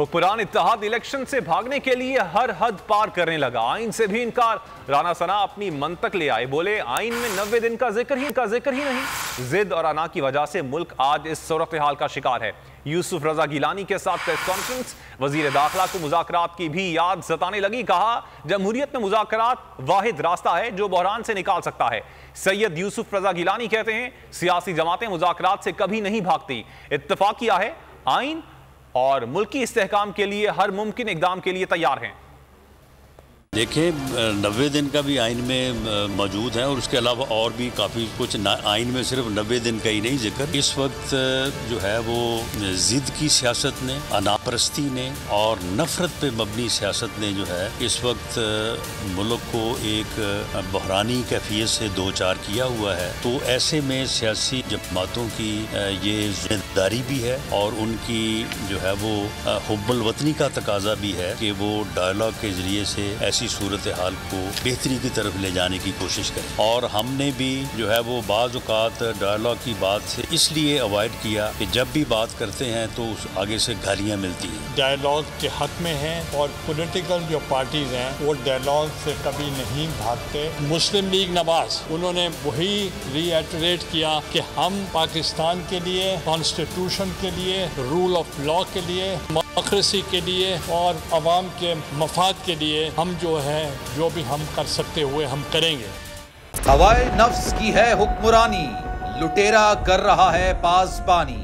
حکمران اتحاد الیکشن سے بھاگنے کے لیے ہر حد پار کرنے لگا، آئین سے بھی انکار۔ رانا ثنا اپنی منطق لے آئے، بولے آئین میں 90 دن کا ذکر ہی نہیں۔ ضد اور انا کی وجہ سے ملک آج اس صورتحال کا شکار ہے۔ یوسف رضا گیلانی کے ساتھ پریس کانفرنس، وزیر داخلہ کو مذاکرات کی بھی یاد ستانے لگی، کہا جمہوریت میں مذاکرات واحد راستہ ہے جو بحران سے نکال سکتا ہے۔ سید یوسف رضا گیلانی کہتے ہیں سیاسی جماعتیں مذاکرات سے کبھی نہیں بھاگتی، اتفاق کیا ہے، آئین اور ملکی استحکام کے لیے ہر ممکن اقدام کے لیے تیار ہیں۔ دیکھیں 90 دن کا بھی آئین میں موجود ہے اور اس کے علاوہ اور بھی کافی کچھ، آئین میں صرف 90 دن کا ہی نہیں ذکر۔ اس وقت جو ہے وہ ضد کی سیاست نے، انا پرستی نے اور نفرت پہ مبنی سیاست نے جو ہے اس وقت ملک کو ایک بحرانی کیفیت سے دوچار کیا ہوا ہے۔ تو ایسے میں سیاسی جماعتوں کی یہ ذمہ داری بھی ہے اور ان کی جو ہے وہ حب الوطنی کا تقاضا بھی ہے کہ وہ ڈائلاگ کے ذریعے سے ایسی صورتحال کو بہتری کی طرف لے جانے کی کوشش کریں۔ اور ہم نے بھی جو ہے وہ بعض اوقات ڈائلاگ کی بات سے اس لیے اوائڈ کیا کہ جب بھی بات کرتے ہیں تو آگے سے گالیاں ملتی ہیں۔ ڈائلاگ کے حق میں ہیں اور پولیٹیکل جو پارٹیز ہیں وہ ڈائلاگ سے کبھی نہیں بھاگتے۔ مسلم لیگ نواز انہوں نے وہی ری ایٹریٹ کیا کہ ہم پاکستان کے لیے، کانسٹیٹیوشن کے لیے، رول آف لا کے لیے، ڈیموکریسی کے لیے اور عوام کے مفاد کے لیے ہم جو بھی ہم کر سکتے ہوئے ہم کریں گے۔ ہوائے نفس کی ہے حکمرانی، لٹیرا کر رہا ہے پاسبانی۔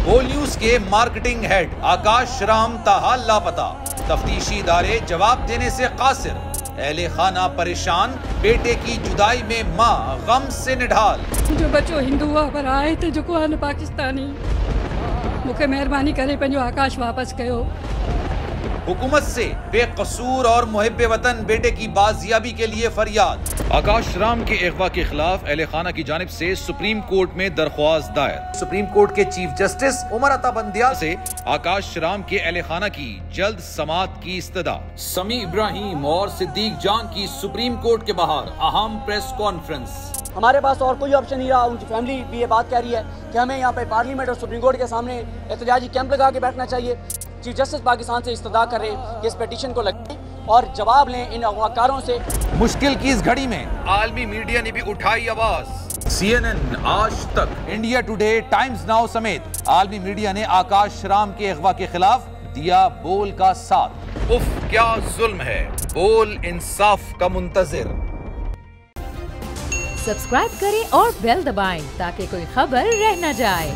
بول نیوز کے مارکیٹنگ ہیڈ آکاش رام تاحال لاپتہ، تفتیشی ادارے جواب دینے سے قاصر۔ اہل خانہ پریشان، بیٹے کی جدائی میں ماں غم سے نڈھال۔ جو بچو ہندو پر آئے تھے جو کوہن پاکستانی، مجھے مہربانی کرے پنجو آکاش واپس کیو۔ حکومت سے بے قصور اور محب وطن بیٹے کی بازیابی کے لیے فریاد۔ آکاش رام کے اغوا کے خلاف اہل خانہ کی جانب سے سپریم کورٹ میں درخواست دائر۔ سپریم کورٹ کے چیف جسٹس عمر عطا بندیال سے آکاش رام کے اہل خانہ کی جلد سماعت کی استدعا۔ سمیع ابراہیم اور صدیق جان کی سپریم کورٹ کے باہر اہم پریس کانفرنس۔ ہمارے پاس اور کوئی آپشن نہیں رہا، ان کی فیملی بھی یہ بات کہہ رہی ہے کہ ہمیں یہاں پہ پارلیمنٹ اور سپریم کورٹ کے سامنے احتجاجی کیمپ لگا کے بیٹھنا چاہیے۔ چیف جسٹس پاکستان سے استدعا کر رہے ہیں کہ اس پیٹیشن کو لگائیں اور جواب لیں ان اغواکاروں سے۔ مشکل کی اس گھڑی میں عالمی میڈیا نے بھی اٹھائی آواز۔ CNN، آج تک، انڈیا ٹوڈے، ٹائمز ناؤ سمیت عالمی میڈیا نے آکاش رام کے اغوا کے خلاف دیا بول کا ساتھ۔ اف کیا ظلم ہے، بول انصاف کا منتظر۔ سبسکرائب کریں اور بیل دبائیں تاکہ کوئی خبر رہ نہ جائے۔